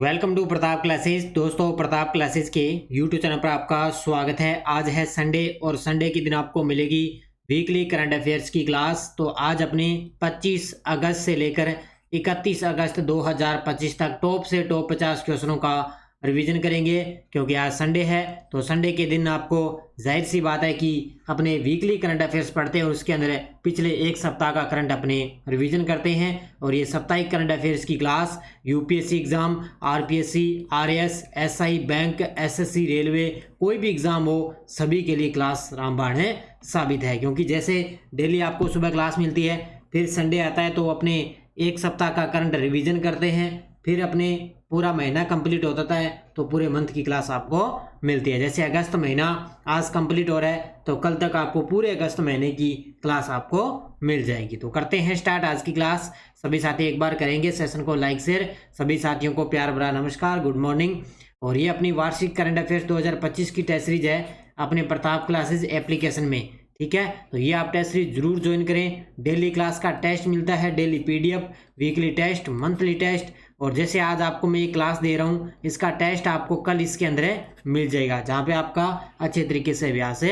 Welcome to Pratap classes. दोस्तों, Pratap classes के YouTube channel पर आपका स्वागत है। आज है संडे और संडे के दिन आपको मिलेगी वीकली करंट अफेयर्स की क्लास। तो आज अपने 25 अगस्त से लेकर 31 अगस्त 2025 तक टॉप से टॉप 50 क्वेश्चनों का रिवीजन करेंगे। क्योंकि आज संडे है तो संडे के दिन आपको जाहिर सी बात है कि अपने वीकली करंट अफेयर्स पढ़ते हैं और उसके अंदर पिछले एक सप्ताह का करंट अपने रिवीजन करते हैं। और ये साप्ताहिक करंट अफेयर्स की class UPSC exam, RPSC, RAS, SI, bank, SSC, railway, कोई भी एग्जाम हो सभी के लिए क्लास रामबाण है साबित है। क्योंकि जैसे डेली आपको सुबह क्लास मिलती है, फिर संडे आता है तो अपने एक सप्ताह का करंट रिवीजन करते हैं, फिर अपने पूरा महीना कंप्लीट होता है तो पूरे मंथ की क्लास आपको मिलती है। जैसे अगस्त महीना आज कंप्लीट हो रहा है तो कल तक आपको पूरे अगस्त महीने की क्लास आपको मिल जाएगी। तो करते हैं स्टार्ट आज की क्लास। सभी साथी एक बार करेंगे सेशन को लाइक शेयर। सभी साथियों को प्यार भरा नमस्कार, गुड मॉर्निंग। और ये अपनी वार्षिक करंट अफेयर्स 2025 की टेस्ट सीरीज है अपने प्रताप क्लासेस एप्लीकेशन में। ठीक है, तो ये आप टेस्ट सीरीज जरूर ज्वाइन करें। डेली क्लास का टेस्ट मिलता है, daily PDF, weekly test, monthly test. और जैसे आज आपको मैं ये क्लास दे रहा हूँ, इसका टेस्ट आपको कल इसके अंदर मिल जाएगा, जहाँ पे आपका अच्छे तरीके से अभ्यास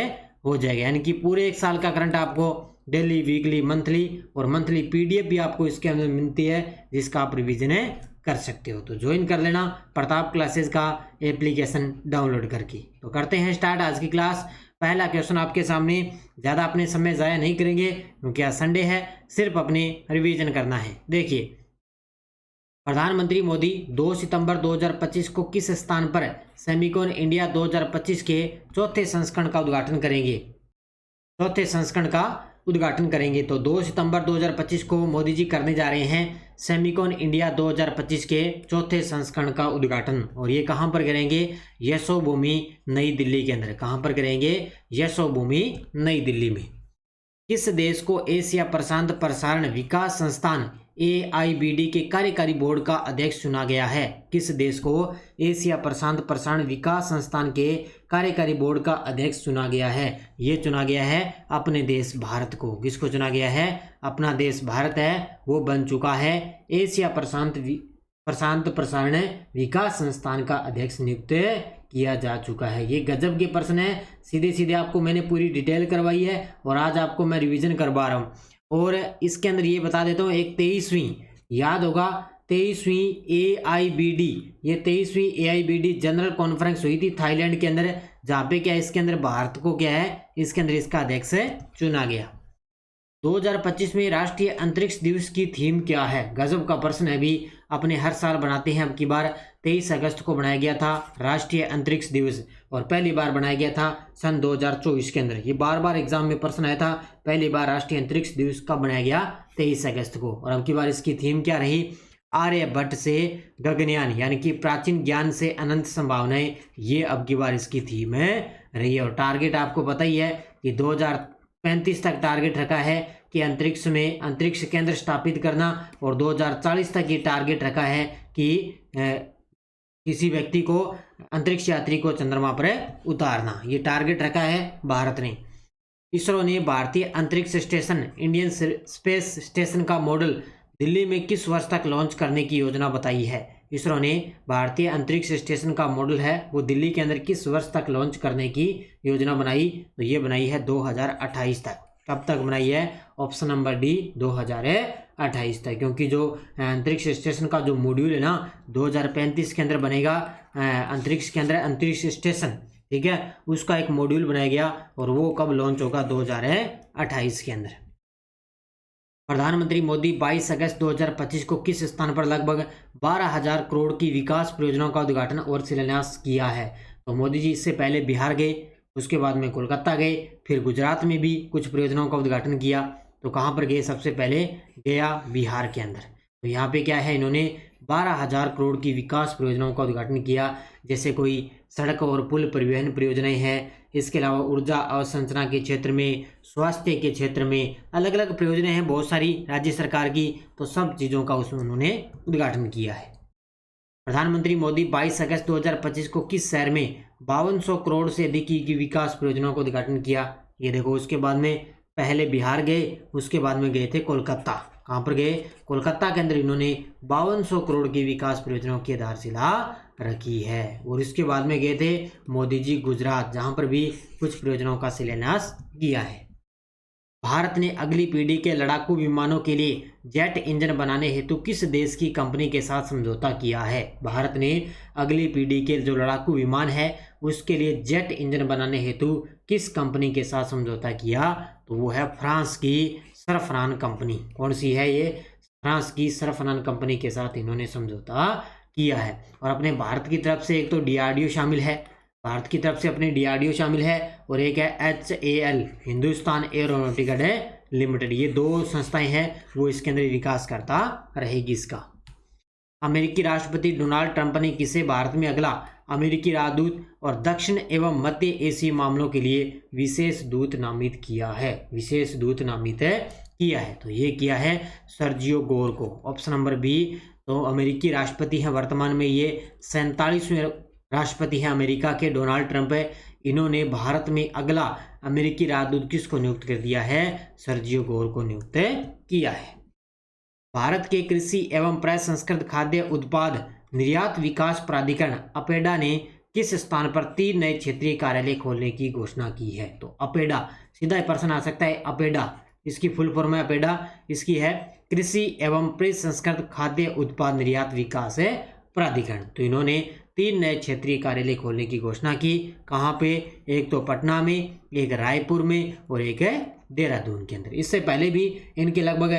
हो जाएगा। यानी कि पूरे एक साल का करंट आपको डेली, वीकली, मंथली और मंथली पीडीएफ भी आपको इसके अंदर मिलती है, जिसका आप रिविजन कर सकते हो। तो ज्वाइन कर लेना प्रताप क्लासेस का एप्लीकेशन डाउनलोड करके। तो करते हैं स्टार्ट आज की क्लास। पहला क्वेश्चन आपके सामने, ज़्यादा अपने समय ज़ाया नहीं करेंगे क्योंकि आज संडे है, सिर्फ अपने रिवीजन करना है। देखिए, प्रधानमंत्री मोदी 2 सितंबर 2025 को किस स्थान पर सेमिकॉन इंडिया 2025 के चौथे संस्करण का उद्घाटन करेंगे? चौथे संस्करण का उद्घाटन करेंगे। तो 2 सितंबर 2025 को मोदी जी करने जा रहे हैं सेमिकॉन इंडिया 2025 के चौथे संस्करण का उद्घाटन। और ये कहाँ पर करेंगे? यशोभूमि नई दिल्ली के अंदर। कहाँ पर करेंगे? यशोभूमि नई दिल्ली में। किस देश को एशिया प्रशांत प्रसारण विकास संस्थान AIBD के कार्यकारी बोर्ड का अध्यक्ष चुना गया है? किस देश को एशिया प्रशांत प्रसारण विकास संस्थान के कार्यकारी बोर्ड का अध्यक्ष चुना गया है? ये चुना गया है अपने देश भारत को। किसको चुना गया है? अपना देश भारत है, वो बन चुका है एशिया प्रशांत प्रसारण विकास संस्थान का अध्यक्ष नियुक्त किया जा चुका है। ये गजब के प्रश्न है, सीधे सीधे आपको मैंने पूरी डिटेल करवाई है और आज आपको मैं रिवीजन करवा रहा हूँ। और इसके अंदर ये बता देता हूँ, एक 23वीं, याद होगा 23वीं AIBD, ये 23वीं AIBD जनरल कॉन्फ्रेंस हुई थी थाईलैंड के अंदर, जहाँ पे क्या है, इसके अंदर भारत को क्या है, इसके अंदर इसका अध्यक्ष चुना गया। 2025 में राष्ट्रीय अंतरिक्ष दिवस की थीम क्या है? गजब का प्रश्न है, भी अपने हर साल बनाते हैं। अब की बार 23 अगस्त को बनाया गया था राष्ट्रीय अंतरिक्ष दिवस, और पहली बार बनाया गया था सन 2024 के अंदर। ये बार बार एग्जाम में प्रश्न आया था, पहली बार राष्ट्रीय अंतरिक्ष दिवस कब बनाया गया? 23 अगस्त को। और अब की बार इसकी थीम क्या रही? आर्यभट्ट से गगनयान, यानी कि प्राचीन ज्ञान से अनंत संभावनाएं। ये अब की बार इसकी थीम रही है। और टारगेट आपको पता ही है कि 2035 तक टारगेट रखा है कि अंतरिक्ष में अंतरिक्ष केंद्र स्थापित करना, और 2040 तक ये टारगेट रखा है कि किसी व्यक्ति को, अंतरिक्ष यात्री को चंद्रमा पर उतारना। ये टारगेट रखा है भारत ने। इसरो ने भारतीय अंतरिक्ष स्टेशन, इंडियन स्पेस स्टेशन का मॉडल दिल्ली में किस वर्ष तक लॉन्च करने की योजना बताई है? इसरो ने भारतीय अंतरिक्ष स्टेशन का मॉडल है वो दिल्ली के अंदर किस वर्ष तक लॉन्च करने की योजना बनाई? तो ये बनाई है 2028 तक। कब तक बनाई है? ऑप्शन नंबर डी, 2028 तक। क्योंकि जो अंतरिक्ष स्टेशन का जो मॉड्यूल है ना, 2035 के अंदर बनेगा अंतरिक्ष के अंदर अंतरिक्ष स्टेशन, ठीक है, उसका एक मॉड्यूल बनाया गया, और वो कब लॉन्च होगा? 2028 के अंदर। प्रधानमंत्री मोदी 22 अगस्त 2025 को किस स्थान पर लगभग 12,000 करोड़ की विकास परियोजनाओं का उद्घाटन और शिलान्यास किया है? तो मोदी जी इससे पहले बिहार गए, उसके बाद में कोलकाता गए, फिर गुजरात में भी कुछ परियोजनाओं का उद्घाटन किया। तो कहाँ पर गए? सबसे पहले गया बिहार के अंदर। तो यहाँ पे क्या है, इन्होंने 12,000 करोड़ की विकास परियोजनाओं का उद्घाटन किया। जैसे कोई सड़क और पुल परिवहन परियोजनाएं हैं, इसके अलावा ऊर्जा अवसंरचना के क्षेत्र में, स्वास्थ्य के क्षेत्र में अलग अलग परियोजनाएं हैं बहुत सारी राज्य सरकार की। तो सब चीज़ों का उसमें उन्होंने उद्घाटन किया है। प्रधानमंत्री मोदी 22 अगस्त 2025 को किस शहर में 5200 करोड़ से अधिक की विकास परियोजनाओं का उद्घाटन किया? ये देखो, उसके बाद में पहले बिहार गए, उसके बाद में गए थे कोलकाता। कहाँ पर गए? कोलकाता के अंदर इन्होंने 5200 करोड़ की विकास परियोजनाओं की आधारशिला रखी है। और इसके बाद में गए थे मोदी जी गुजरात, जहाँ पर भी कुछ परियोजनाओं का शिलान्यास किया है। भारत ने अगली पीढ़ी के लड़ाकू विमानों के लिए जेट इंजन बनाने हेतु किस देश की कंपनी के साथ समझौता किया है? भारत ने अगली पीढ़ी के जो लड़ाकू विमान है उसके लिए जेट इंजन बनाने हेतु किस कंपनी के साथ समझौता किया? तो वो है फ्रांस की सरफरान कंपनी। कौन सी है ये? फ्रांस की सरफरान कंपनी के साथ इन्होंने समझौता किया है। और अपने भारत की तरफ से एक तो DRDO शामिल है, भारत की तरफ से अपने DRDO शामिल है, और एक है HAL हिंदुस्तान एरोनॉटिकल लिमिटेड। ये दो संस्थाएं हैं वो इसके अंदर विकास करता रहेगी इसका। अमेरिकी राष्ट्रपति डोनाल्ड ट्रंप ने किसे भारत में अगला अमेरिकी राजदूत और दक्षिण एवं मध्य एशियाई मामलों के लिए विशेष दूत नामित किया है? विशेष दूत नामित किया है, तो ये किया है सर्जियो गोर को। Option number B. तो अमेरिकी राष्ट्रपति हैं वर्तमान में, ये 47वें राष्ट्रपति हैं अमेरिका के, डोनाल्ड ट्रंप है। इन्होंने भारत में अगला अमेरिकी राजदूत किसको नियुक्त कर दिया है? सर्जियो गोर को नियुक्त किया है। भारत के कृषि एवं प्रसंस्कृत खाद्य उत्पाद निर्यात विकास प्राधिकरण अपेडा ने किस स्थान पर 3 नए क्षेत्रीय कार्यालय खोलने की घोषणा की है? तो अपेडा, सीधा प्रश्न आ सकता है अपेडा, इसकी फुल फॉर्म है अपेडा, इसकी है कृषि एवं प्रसंस्कृत खाद्य उत्पाद निर्यात विकास प्राधिकरण। तो इन्होंने 3 नए क्षेत्रीय कार्यालय खोलने की घोषणा की। कहाँ पे? एक तो पटना में, एक रायपुर में, और एक है देहरादून के अंदर। इससे पहले भी इनके लगभग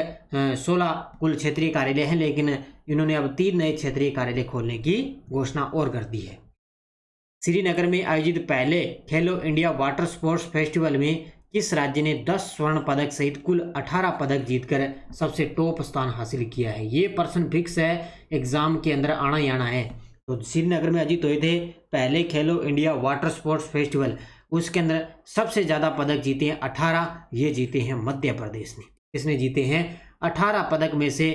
16 कुल क्षेत्रीय कार्यालय हैं, लेकिन इन्होंने अब 3 नए क्षेत्रीय कार्यालय खोलने की घोषणा और कर दी है। श्रीनगर में आयोजित पहले खेलो इंडिया वाटर स्पोर्ट्स फेस्टिवल में किस राज्य ने 10 स्वर्ण पदक सहित कुल 18 पदक जीतकर सबसे टॉप स्थान हासिल किया है? ये प्रश्न फिक्स है, एग्जाम के अंदर आना ही आना है। तो श्रीनगर में आयोजित हुए थे पहले खेलो इंडिया वाटर स्पोर्ट्स फेस्टिवल, उसके अंदर सबसे ज़्यादा पदक जीते हैं 18, ये जीते हैं मध्य प्रदेश ने। इसने जीते हैं 18 पदक में से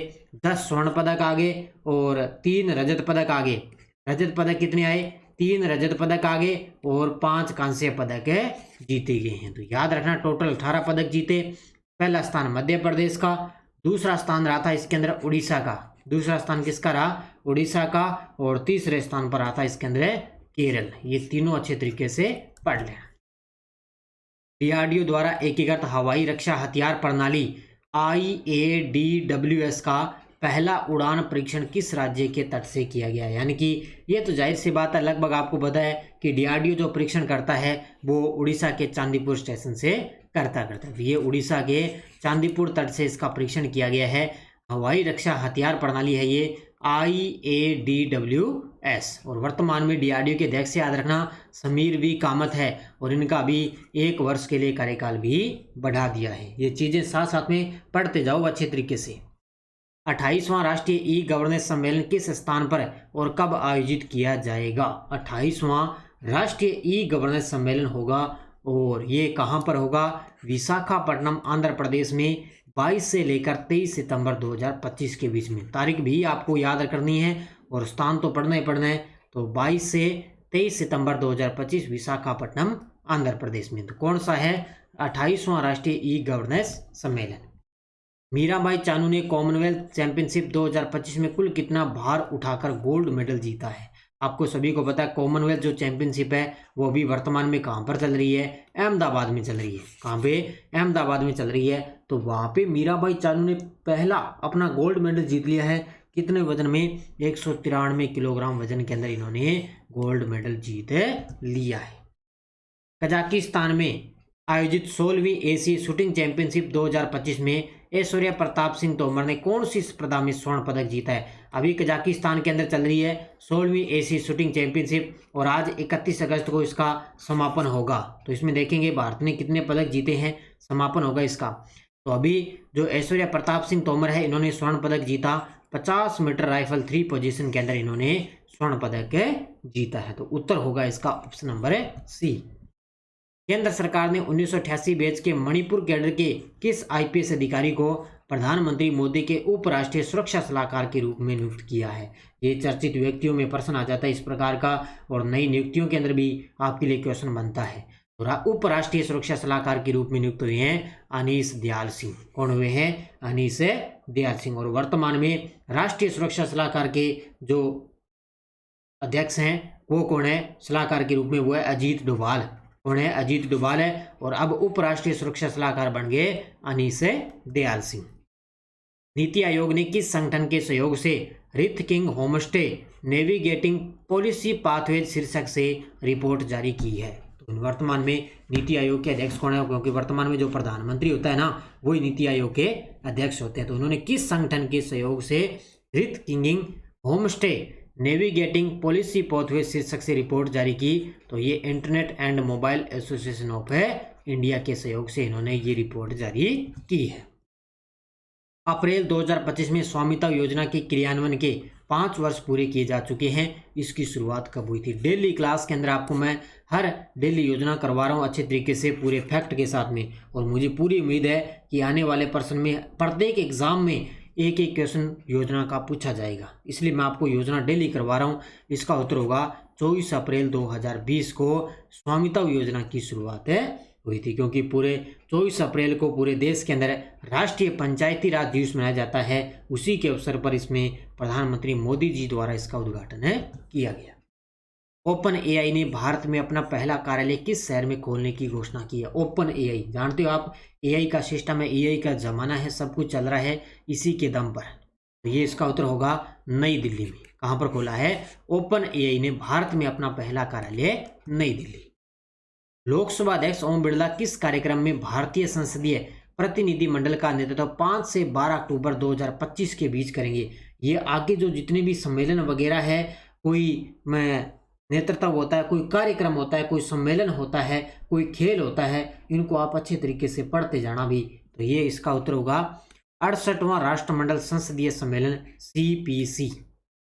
10 स्वर्ण पदक आगे और 3 रजत पदक आगे। रजत पदक कितने आए? 3 रजत पदक आगे और 5 कांस्य पदक जीते गए हैं। तो याद रखना टोटल 18 पदक जीते। पहला स्थान मध्य प्रदेश का, दूसरा स्थान रहा था इसके अंदर उड़ीसा का, दूसरा स्थान किसका रहा? उड़ीसा का, और तीसरे स्थान पर रहा था इसके अंदर केरल। ये तीनों अच्छे तरीके से पढ़ लेना। DRDO द्वारा एकीकृत हवाई रक्षा हथियार प्रणाली IADWS का पहला उड़ान परीक्षण किस राज्य के तट से किया गया है? यानी कि ये तो जाहिर सी बात है, लगभग आपको पता है कि DRDO जो परीक्षण करता है वो उड़ीसा के चांदीपुर स्टेशन से करता है। ये उड़ीसा के चांदीपुर तट से इसका परीक्षण किया गया है। हवाई रक्षा हथियार प्रणाली है ये IADWS। और वर्तमान में DRDO के अध्यक्ष याद रखना समीर वी कामत है, और इनका अभी 1 वर्ष के लिए कार्यकाल भी बढ़ा दिया है। ये चीज़ें साथ साथ में पढ़ते जाओ अच्छे तरीके से। 28वां राष्ट्रीय ई गवर्नेंस सम्मेलन किस स्थान पर और कब आयोजित किया जाएगा? 28वां राष्ट्रीय ई गवर्नेंस सम्मेलन होगा, और ये कहाँ पर होगा? विशाखापट्टनम आंध्र प्रदेश में 22 से लेकर 23 सितंबर 2025 के बीच में। तारीख भी आपको याद करनी है और स्थान तो पढ़ना ही पढ़ना है। तो 22 से 23 सितंबर 2025 विशाखापट्टनम आंध्र प्रदेश में। तो कौन सा है? 28वां राष्ट्रीय ई गवर्नेंस सम्मेलन। मीराबाई चानू ने कॉमनवेल्थ चैंपियनशिप 2025 में कुल कितना भार उठाकर गोल्ड मेडल जीता है? आपको सभी को पता है कॉमनवेल्थ जो चैंपियनशिप है वो अभी वर्तमान में कहाँ पर चल रही है? अहमदाबाद में चल रही है। कहाँ पे? अहमदाबाद में चल रही है। तो वहाँ पे मीराबाई चानू ने पहला अपना गोल्ड मेडल जीत लिया है। कितने वजन में? 193 किलोग्राम वजन के अंदर इन्होंने गोल्ड मेडल जीत लिया है। कजाकिस्तान में आयोजित 16वीं एशियाई शूटिंग चैंपियनशिप 2025 में ऐश्वर्या प्रताप सिंह तोमर ने कौन सी स्पर्धा में स्वर्ण पदक जीता है? अभी कजाकिस्तान के अंदर चल रही है 16वीं एशियाई शूटिंग चैंपियनशिप, और आज 31 अगस्त को इसका समापन होगा। तो इसमें देखेंगे भारत ने कितने पदक जीते हैं, समापन होगा इसका। तो अभी जो ऐश्वर्या प्रताप सिंह तोमर है इन्होंने स्वर्ण पदक जीता। 50 मीटर राइफल 3 पोजीशन के अंदर इन्होंने स्वर्ण पदक जीता है। तो उत्तर होगा इसका ऑप्शन नंबर सी। केंद्र सरकार ने 1988 बैच के मणिपुर कैडर के किस IPS अधिकारी को प्रधानमंत्री मोदी के उपराष्ट्रीय सुरक्षा सलाहकार के रूप में नियुक्त किया है? ये चर्चित व्यक्तियों में प्रश्न आ जाता है इस प्रकार का, और नई नियुक्तियों के अंदर भी आपके लिए क्वेश्चन बनता है। तो उपराष्ट्रीय सुरक्षा सलाहकार के रूप में नियुक्त हुए हैं अनीश दयाल सिंह। कौन हुए हैं? अनीश दयाल सिंह। और वर्तमान में राष्ट्रीय सुरक्षा सलाहकार के जो अध्यक्ष हैं वो कौन है सलाहकार के रूप में, वो है अजीत डोभाल। कौन है? अजीत डोभाल है। और अब उपराष्ट्रीय सुरक्षा सलाहकार बन गए अनीस दयाल सिंह। नीति आयोग ने किस संगठन के सहयोग से wreath king homestay navigating policy pathways शीर्षक से रिपोर्ट जारी की है? तो वर्तमान में नीति आयोग के अध्यक्ष कौन है? क्योंकि वर्तमान में जो प्रधानमंत्री होता है ना वही नीति आयोग के अध्यक्ष होते हैं। तो उन्होंने किस संगठन के सहयोग से rethinking homestay navigating policy pathways शीर्षक से रिपोर्ट जारी की? तो ये internet and mobile association of India के सहयोग से इन्होंने ये रिपोर्ट जारी की है। अप्रैल 2025 में स्वामित्व योजना के क्रियान्वयन के 5 वर्ष पूरे किए जा चुके हैं। इसकी शुरुआत कब हुई थी? डेली क्लास के अंदर आपको मैं हर डेली योजना करवा रहा हूँ अच्छे तरीके से पूरे फैक्ट के साथ में। और मुझे पूरी उम्मीद है कि आने वाले प्रश्न में प्रत्येक एग्जाम में एक एक क्वेश्चन योजना का पूछा जाएगा, इसलिए मैं आपको योजना डेली करवा रहा हूँ। इसका उत्तर होगा 24 अप्रैल 2020 को स्वामित्व योजना की शुरुआत हुई थी, क्योंकि पूरे 24 अप्रैल को पूरे देश के अंदर राष्ट्रीय पंचायती राज दिवस मनाया जाता है। उसी के अवसर पर इसमें प्रधानमंत्री मोदी जी द्वारा इसका उद्घाटन किया गया। ओपन एआई ने भारत में अपना पहला कार्यालय किस शहर में खोलने की घोषणा की है? ओपन एआई, जानते हो आप एआई का सिस्टम है, एआई का जमाना है, सब कुछ चल रहा है इसी के दम पर। तो ये इसका उत्तर होगा नई दिल्ली में। कहाँ पर खोला है? ओपन एआई ने भारत में अपना पहला कार्यालय नई दिल्ली। लोकसभा अध्यक्ष ओम बिरला किस कार्यक्रम में भारतीय संसदीय प्रतिनिधि मंडल का नेतृत्व 5 से 12 अक्टूबर 2025 के बीच करेंगे? ये आगे जो जितने भी सम्मेलन वगैरह है, कोई नेतृत्व होता है, कोई कार्यक्रम होता है, कोई सम्मेलन होता है, कोई खेल होता है, इनको आप अच्छे तरीके से पढ़ते जाना भी। तो ये इसका उत्तर होगा 68वां राष्ट्रमंडल संसदीय सम्मेलन CPC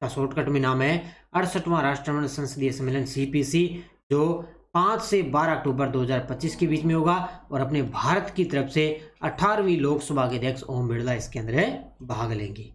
का शॉर्टकट में नाम है 68वां राष्ट्रमंडल संसदीय सम्मेलन CPC, जो 5 से 12 अक्टूबर 2025 के बीच में होगा। और अपने भारत की तरफ से 18वीं लोकसभा के अध्यक्ष ओम बिरला इसके अंदर भाग लेंगे।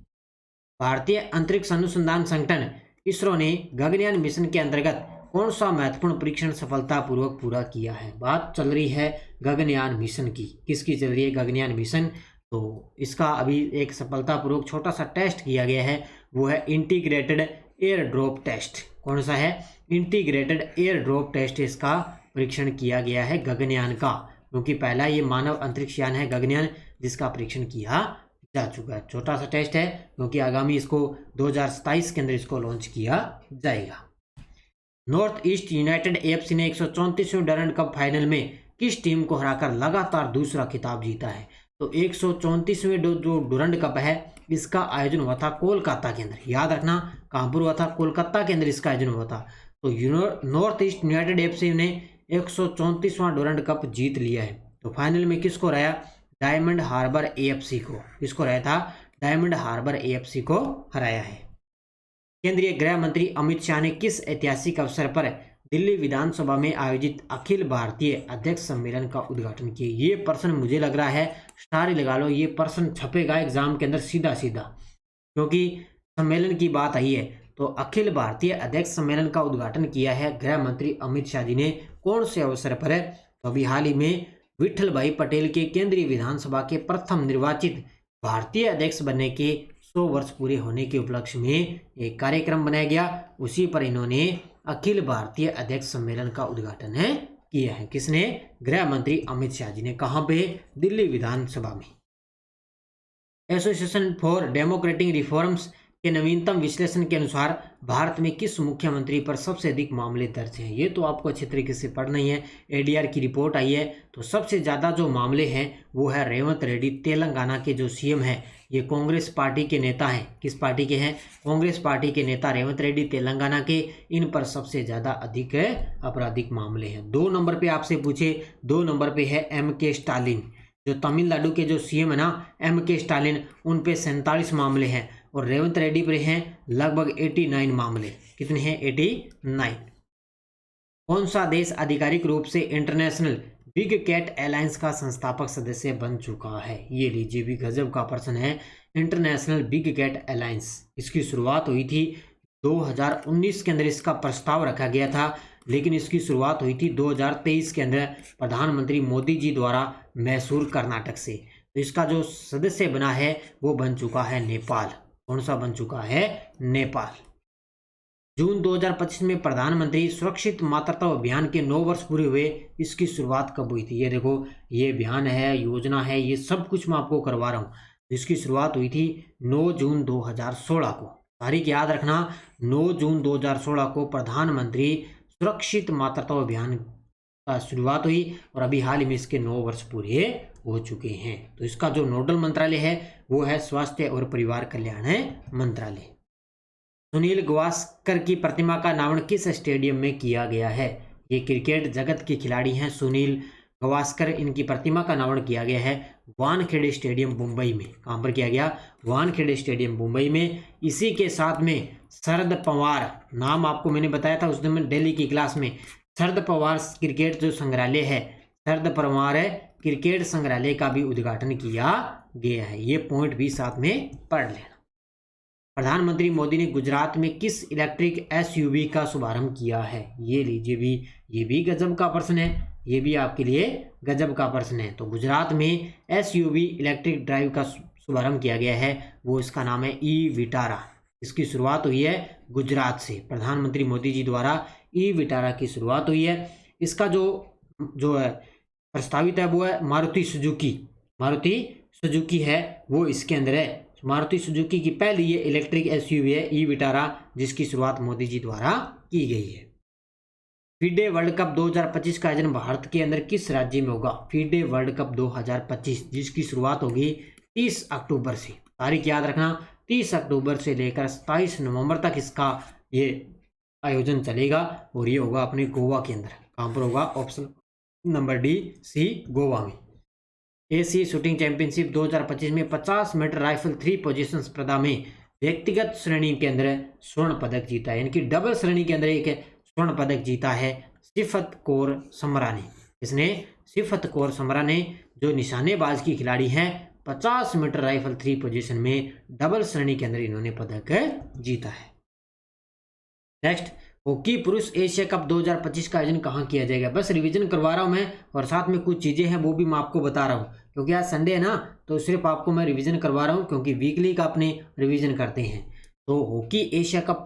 भारतीय अंतरिक्ष अनुसंधान संगठन इसरो ने गगनयान मिशन के अंतर्गत कौन सा महत्वपूर्ण परीक्षण सफलतापूर्वक पूरा किया है? बात चल रही है गगनयान मिशन की। किसकी चल रही है? गगनयान मिशन। तो इसका अभी एक सफलतापूर्वक छोटा सा टेस्ट किया गया है, वो है इंटीग्रेटेड एयर ड्रॉप टेस्ट। कौन सा है? Integrated air drop test. इसका परीक्षण किया गया है गगनयान का, क्योंकि पहला ये मानव अंतरिक्ष यान है गगनयान जिसका परीक्षण किया जा चुका है। छोटा सा टेस्ट है, क्योंकि आगामी इसको 2027 के अंदर इसको लॉन्च किया जाएगा। नॉर्थ ईस्ट यूनाइटेड AFC ने 134वें डरंड कप फाइनल में किस टीम को हराकर लगातार दूसरा खिताब जीता है? तो 134वें जो डुरंड कप है इसका आयोजन हुआ था कोलकाता के अंदर। याद रखना कहाँ पर हुआ था? कोलकाता के अंदर इसका आयोजन हुआ था। तो नॉर्थ ईस्ट यूनाइटेड AFC ने 134वां डुरंड कप जीत लिया है। तो फाइनल में किसको हराया? डायमंड हार्बर AFC को। किसको हराया था? डायमंड हार्बर AFC को हराया है। केंद्रीय गृह मंत्री अमित शाह ने किस ऐतिहासिक अवसर पर दिल्ली विधानसभा में आयोजित अखिल भारतीय अध्यक्ष सम्मेलन का उद्घाटन किया? ये प्रश्न मुझे लग रहा है स्टार ही लगा लो, ये प्रश्न छपेगा एग्जाम के अंदर सीधा सीधा, क्योंकि सम्मेलन की बात आई है। तो अखिल भारतीय अध्यक्ष सम्मेलन का उद्घाटन किया है गृह मंत्री अमित शाह जी ने। कौन से अवसर पर है? तो अभी हाल ही में विठल भाई पटेल के केंद्रीय विधानसभा के प्रथम निर्वाचित भारतीय अध्यक्ष बनने के 100 वर्ष पूरे होने के उपलक्ष्य में एक कार्यक्रम बनाया गया। उसी पर इन्होंने अखिल भारतीय अध्यक्ष सम्मेलन का उद्घाटन किया है। किसने? गृह मंत्री अमित शाह जी ने। कहां पे? दिल्ली विधानसभा में। एसोसिएशन फॉर डेमोक्रेटिक रिफॉर्म्स के नवीनतम विश्लेषण के अनुसार भारत में किस मुख्यमंत्री पर सबसे अधिक मामले दर्ज हैं? ये तो आपको अच्छे तरीके से पढ़ना ही है। ADR की रिपोर्ट आई है, तो सबसे ज़्यादा जो मामले हैं वो है रेवंत रेड्डी, तेलंगाना के जो CM हैं। ये कांग्रेस पार्टी के नेता हैं। किस पार्टी के हैं? कांग्रेस पार्टी के नेता रेवंत रेड्डी तेलंगाना के। इन पर सबसे ज़्यादा अधिक आपराधिक मामले हैं। 2 नंबर पे आपसे पूछे, 2 नंबर पे है MK स्टालिन, जो तमिलनाडु के जो CM है ना MK स्टालिन, उन पे 47 मामले हैं। और रेवंत रेड्डी पर हैं लगभग 89 मामले। कितने हैं? 89। कौन सा देश आधिकारिक रूप से इंटरनेशनल बिग कैट अलायंस का संस्थापक सदस्य बन चुका है? ये लीजिए, भी गजब का प्रश्न है। इंटरनेशनल बिग कैट अलायंस, इसकी शुरुआत हुई थी 2019 के अंदर, इसका प्रस्ताव रखा गया था, लेकिन इसकी शुरुआत हुई थी 2023 के अंदर प्रधानमंत्री मोदी जी द्वारा मैसूर कर्नाटक से। तो इसका जो सदस्य बना है वो बन चुका है नेपाल। कौन सा बन चुका है? नेपाल। जून 2025 में प्रधानमंत्री सुरक्षित मातृत्व अभियान के 9 वर्ष पूरे हुए। इसकी शुरुआत कब हुई थी? ये देखो, ये अभियान है, योजना है, ये सब कुछ मैं आपको करवा रहा हूँ। इसकी शुरुआत हुई थी 9 जून 2016 को। तारीख याद रखना, 9 जून 2016 को प्रधानमंत्री सुरक्षित मातृत्व अभियान का शुरुआत हुई और अभी हाल ही में इसके 9 वर्ष पूरे हो चुके हैं। तो इसका जो नोडल मंत्रालय है वो है स्वास्थ्य और परिवार कल्याण मंत्रालय। सुनील गावस्कर की प्रतिमा का नामकरण किस स्टेडियम में किया गया है? ये क्रिकेट जगत के खिलाड़ी हैं सुनील गावस्कर। इनकी प्रतिमा का नामकरण किया गया है वानखेड़े स्टेडियम मुंबई में। कहाँ पर किया गया? वानखेड़े स्टेडियम मुंबई में। इसी के साथ में शरद पवार, नाम आपको मैंने बताया था उस दिन दिल्ली की क्लास में, शरद पवार क्रिकेट जो संग्रहालय है, शरद पवार क्रिकेट संग्रहालय का भी उद्घाटन किया गया है। ये पॉइंट भी साथ में पढ़ लेना। प्रधानमंत्री मोदी ने गुजरात में किस इलेक्ट्रिक एसयूवी का शुभारंभ किया है? ये लीजिए भी, ये भी गजब का प्रश्न है, ये भी आपके लिए गजब का प्रश्न है। तो गुजरात में एसयूवी इलेक्ट्रिक ड्राइव का शुभारंभ किया गया है, वो इसका नाम है ई विटारा। इसकी शुरुआत हुई है गुजरात से। प्रधानमंत्री मोदी जी द्वारा ई विटारा की शुरुआत हुई है। इसका जो है प्रस्तावित है वो है मारुति सुजुकी है, वो इसके अंदर है। मारुति सुजुकी की पहली ये इलेक्ट्रिक एसयूवी है ई विटारा, जिसकी शुरुआत मोदी जी द्वारा की गई है। फीडे वर्ल्ड कप 2025 का आयोजन भारत के अंदर किस राज्य में होगा? फीडे वर्ल्ड कप 2025, जिसकी शुरुआत होगी 30 अक्टूबर से। तारीख याद रखना, 30 अक्टूबर से लेकर 27 नवंबर तक इसका ये आयोजन चलेगा और ये होगा अपने गोवा के अंदर। कहाँ पर होगा? ऑप्शन नंबर डी, सी, गोवा में। एशियाई शूटिंग चैंपियनशिप 2025 में 50 मीटर राइफल 3 पोजीशन स्पर्धा में व्यक्तिगत श्रेणी के अंदर स्वर्ण पदक जीता है, यानी कि डबल श्रेणी के अंदर एक स्वर्ण पदक जीता है सिफत कौर समरा ने। इसने सिफत कौर समरा ने, जो निशानेबाज की खिलाड़ी हैं, 50 मीटर राइफल 3 पोजीशन में डबल श्रेणी के अंदर इन्होंने पदक जीता है। नेक्स्ट, हॉकी पुरुष एशिया कप 2025 का आयोजन कहाँ किया जाएगा? बस रिवीजन करवा रहा हूँ मैं, और साथ में कुछ चीज़ें हैं वो भी मैं आपको बता रहा हूँ, क्योंकि आज संडे है ना, तो सिर्फ आपको मैं रिवीजन करवा रहा हूँ, क्योंकि वीकली का अपने रिवीजन करते हैं। तो हॉकी एशिया कप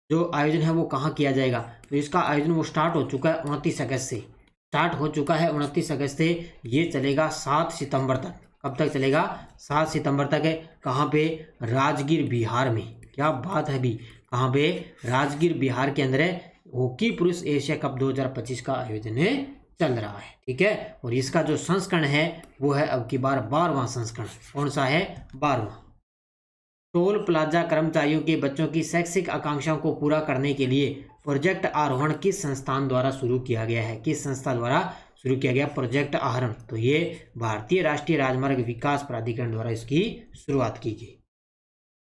जो आयोजन है वो कहाँ किया जाएगा? तो इसका आयोजन वो स्टार्ट हो चुका है 29 अगस्त से। स्टार्ट हो चुका है 29 अगस्त से, ये चलेगा 7 सितंबर तक। कब तक चलेगा? 7 सितंबर तक है। कहाँ पे? राजगीर बिहार में। क्या बात है भी, कहाँ पे? राजगीर बिहार के अंदर हॉकी पुरुष एशिया कप 2025 का आयोजन चल रहा है। ठीक है, और इसका जो संस्करण है वो है अब की बार 12वां संस्करण। कौन सा है? 12वां। टोल प्लाजा कर्मचारियों के बच्चों की शैक्षिक आकांक्षाओं को पूरा करने के लिए प्रोजेक्ट आरोहण किस संस्थान द्वारा शुरू किया गया है? किस संस्था द्वारा शुरू किया गया प्रोजेक्ट आरोहण? तो ये भारतीय राष्ट्रीय राजमार्ग विकास प्राधिकरण द्वारा इसकी शुरुआत की गई।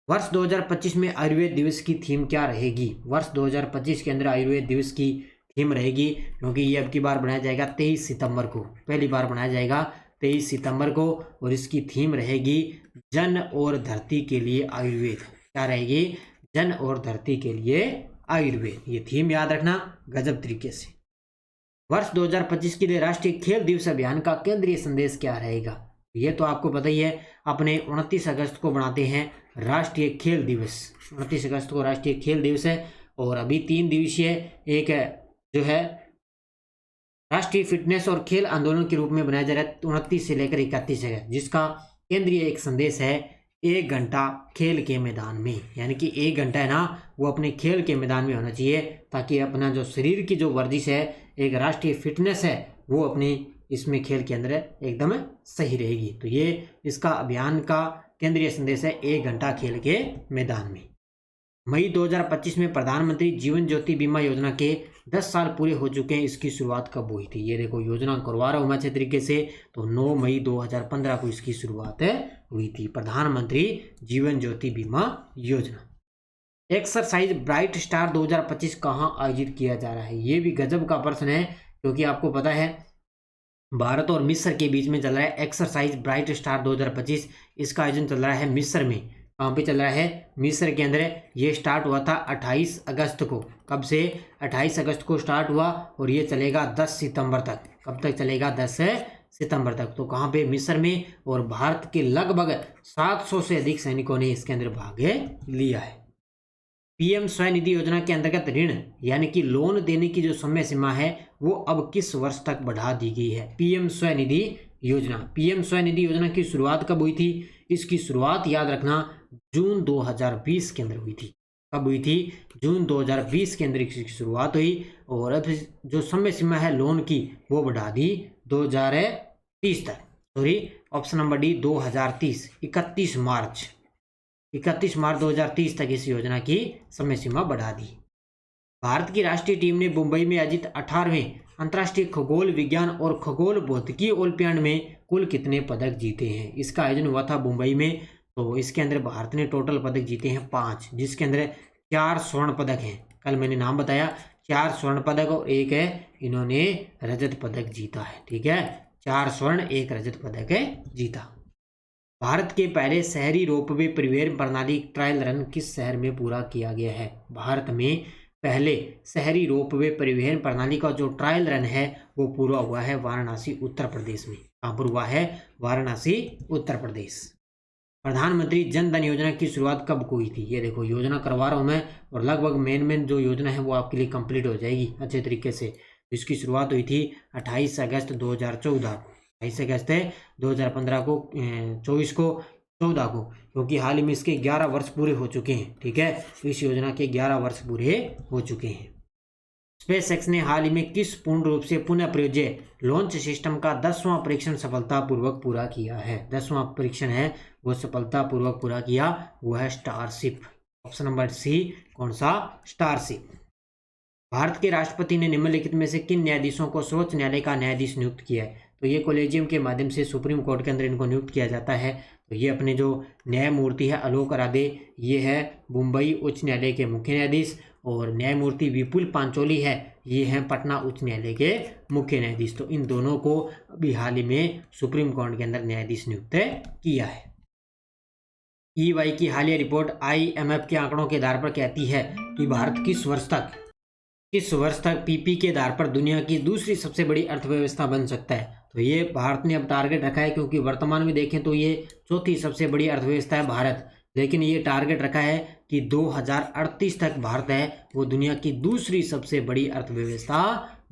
वर्ष 2025 में आयुर्वेद दिवस की थीम क्या रहेगी? वर्ष 2025 के अंदर आयुर्वेद दिवस की थीम रहेगी, क्योंकि ये अब की बार बनाया जाएगा 23 सितंबर को, पहली बार बनाया जाएगा 23 सितंबर को, और इसकी थीम रहेगी जन और धरती के लिए आयुर्वेद। क्या रहेगी? जन और धरती के लिए आयुर्वेद। ये थीम याद रखना गजब तरीके से। वर्ष 2025 के लिए राष्ट्रीय खेल दिवस अभियान का केंद्रीय संदेश क्या रहेगा? ये तो आपको पता ही है, अपने 29 अगस्त को बनाते हैं राष्ट्रीय खेल दिवस। 29 अगस्त को राष्ट्रीय खेल दिवस है, और अभी 3 दिवसीय एक जो है राष्ट्रीय फिटनेस और खेल आंदोलन के रूप में बनाया जा रहा है 29 से लेकर 31 अगस्त, जिसका केंद्रीय एक संदेश है 1 घंटा खेल के मैदान में। यानी कि 1 घंटा है ना, वो अपने खेल के मैदान में होना चाहिए, ताकि अपना जो शरीर की जो वर्जिश है, एक राष्ट्रीय फिटनेस है, वो अपनी इसमें खेल के अंदर एकदम सही रहेगी। तो ये इसका अभियान का केंद्रीय संदेश है 1 घंटा खेल के मैदान में। मई 2025 में प्रधानमंत्री जीवन ज्योति बीमा योजना के 10 साल पूरे हो चुके हैं। इसकी शुरुआत कब हुई थी? ये देखो, योजना करवा रहा हूँ मैं अच्छे तरीके से। तो 9 मई 2015 को इसकी शुरुआत हुई थी, प्रधानमंत्री जीवन ज्योति बीमा योजना। एक्सरसाइज ब्राइट स्टार 2025 कहाँ आयोजित किया जा रहा है? ये भी गजब का प्रश्न है, क्योंकि आपको पता है भारत और मिस्र के बीच में चल रहा है एक्सरसाइज ब्राइट स्टार 2025। इसका आयोजन चल रहा है मिस्र में। कहाँ पे चल रहा है? मिस्र के अंदर। ये स्टार्ट हुआ था 28 अगस्त को। कब से? 28 अगस्त को स्टार्ट हुआ, और ये चलेगा 10 सितंबर तक। कब तक चलेगा? 10 सितंबर तक। तो कहाँ पे? मिस्र में। और भारत के लगभग 700 से अधिक सैनिकों ने इसके अंदर भाग लिया है। पीएम स्वनिधि योजना के अंतर्गत ऋण यानी कि लोन देने की जो समय सीमा है वो अब किस वर्ष तक बढ़ा दी गई है? पीएम स्वनिधि योजना। पीएम स्वनिधि योजना की शुरुआत कब हुई थी? इसकी शुरुआत याद रखना जून 2020 के अंदर हुई थी। कब हुई थी? जून 2020 के अंदर इसकी शुरुआत हुई। और अब जो समय सीमा है लोन की वो बढ़ा दी 2030 तक। सॉरी, ऑप्शन नंबर डी 2030, 31 मार्च 2030 तक इस योजना की समय सीमा बढ़ा दी। भारत की राष्ट्रीय टीम ने मुंबई में आयोजित 18वें अंतर्राष्ट्रीय खगोल विज्ञान और खगोल भौतिकी ओलंपियाड में कुल कितने पदक जीते हैं? इसका आयोजन हुआ था मुंबई में। तो इसके अंदर भारत ने टोटल पदक जीते हैं 5, जिसके अंदर 4 स्वर्ण पदक हैं। कल मैंने नाम बताया, 4 स्वर्ण पदक और 1 है इन्होंने रजत पदक जीता है। ठीक है, 4 स्वर्ण 1 रजत पदक है जीता। भारत के पहले शहरी रोपवे परिवहन प्रणाली ट्रायल रन किस शहर में पूरा किया गया है? भारत में पहले शहरी रोपवे परिवहन प्रणाली का जो ट्रायल रन है वो पूरा हुआ है वाराणसी उत्तर प्रदेश में। कहाँ पर हुआ है? वाराणसी उत्तर प्रदेश। प्रधानमंत्री जन धन योजना की शुरुआत कब हुई थी? ये देखो योजना करवा रहा हूँ मैं, और लगभग मेन जो योजना है वो आपके लिए कंप्लीट हो जाएगी अच्छे तरीके से। इसकी शुरुआत हुई थी 28 अगस्त 2014 को। 28 अगस्त 2015 को, 24 को, 14 को, क्योंकि हाल ही में इसके 11 वर्ष पूरे हो चुके हैं। ठीक है, तो इस योजना के 11 वर्ष पूरे हो चुके हैं। स्पेसएक्स ने हाल ही में किस पूर्ण रूप से पुनः प्रयोज्य लॉन्च सिस्टम का 10वां परीक्षण सफलतापूर्वक पूरा किया है? 10वां परीक्षण है वो सफलतापूर्वक पूरा किया, वो है स्टारशिप। ऑप्शन नंबर सी, कौन सा? स्टारशिप। भारत के राष्ट्रपति ने निम्नलिखित में से किन न्यायाधीशों को सर्वोच्च न्यायालय का न्यायाधीश नियुक्त किया है? तो ये कॉलेजियम के माध्यम से सुप्रीम कोर्ट के अंदर इनको नियुक्त किया जाता है। तो ये अपने जो न्यायमूर्ति है आलोक राधे, ये है मुंबई उच्च न्यायालय के मुख्य न्यायाधीश। और न्यायमूर्ति विपुल पांचोली है, ये हैं पटना उच्च न्यायालय के मुख्य न्यायाधीश। तो इन दोनों को अभी हाल ही में सुप्रीम कोर्ट के अंदर न्यायाधीश नियुक्त किया है। EY की हालिया रिपोर्ट IMF के आंकड़ों के आधार पर कहती है कि भारत किस वर्ष तक PP के आधार पर दुनिया की दूसरी सबसे बड़ी अर्थव्यवस्था बन सकता है? तो ये भारत ने अब टारगेट रखा है, क्योंकि वर्तमान में देखें तो ये चौथी सबसे बड़ी अर्थव्यवस्था है भारत, लेकिन ये टारगेट रखा है कि 2038 तक भारत है वो दुनिया की दूसरी सबसे बड़ी अर्थव्यवस्था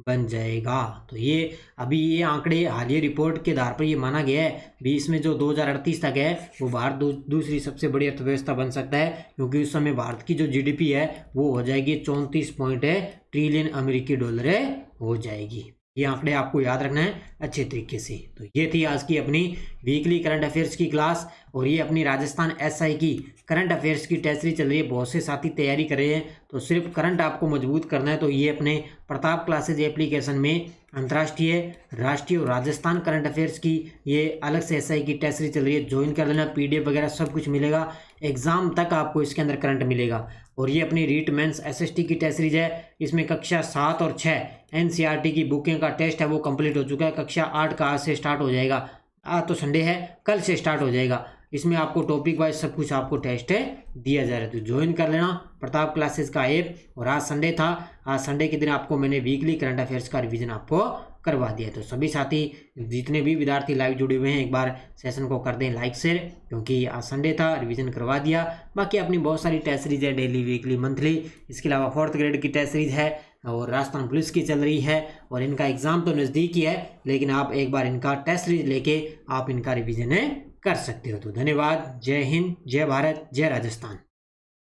बन जाएगा। तो ये अभी ये आंकड़े हालिया रिपोर्ट के आधार पर ये माना गया है भी, इसमें जो 2038 तक है वो भारत दूसरी सबसे बड़ी अर्थव्यवस्था बन सकता है, क्योंकि उस समय भारत की जो GDP है वो हो जाएगी 34 ट्रिलियन अमेरिकी डॉलर हो जाएगी। ये आंकड़े आपको याद रखना है अच्छे तरीके से। तो ये थी आज की अपनी वीकली करंट अफेयर्स की क्लास, और ये अपनी राजस्थान SI की करंट अफेयर्स की टेस्ट सीरीज चल रही है। बहुत से साथी तैयारी कर रहे हैं, तो सिर्फ करंट आपको मजबूत करना है तो ये अपने प्रताप क्लासेज एप्लीकेशन में अंतर्राष्ट्रीय, राष्ट्रीय और राजस्थान करंट अफेयर्स की ये अलग से SI की टेस्ट सीरीज चल रही है, ज्वाइन कर लेना। PDF वगैरह सब कुछ मिलेगा, एग्जाम तक आपको इसके अंदर करंट मिलेगा। और ये अपनी रीट मेंस SST की टेस्ट सीरीज है, इसमें कक्षा 7 और 6 NCERT की बुकें का टेस्ट है वो कंप्लीट हो चुका है। कक्षा 8 का आज से स्टार्ट हो जाएगा, आज तो संडे है, कल से स्टार्ट हो जाएगा। इसमें आपको टॉपिक वाइज सब कुछ आपको टेस्ट दिया जा रहा है, तो ज्वाइन कर लेना प्रताप क्लासेस का ऐप। और आज संडे था, आज संडे के दिन आपको मैंने वीकली करंट अफेयर्स का रिवीजन आपको करवा दिया। तो सभी साथी जितने भी विद्यार्थी लाइव जुड़े हुए हैं एक बार सेशन को कर दें लाइक शेयर, क्योंकि आज संडे था, रिवीजन करवा दिया। बाकी अपनी बहुत सारी टेस्ट सीरीज है, डेली, वीकली, मंथली। इसके अलावा 4th ग्रेड की टेस्ट सीरीज है और राजस्थान पुलिस की चल रही है, और इनका एग्जाम तो नज़दीक ही है, लेकिन आप एक बार इनका टेस्ट सीरीज लेके आप इनका रिवीजन कर सकते हो। तो धन्यवाद। जय हिंद, जय भारत, जय राजस्थान।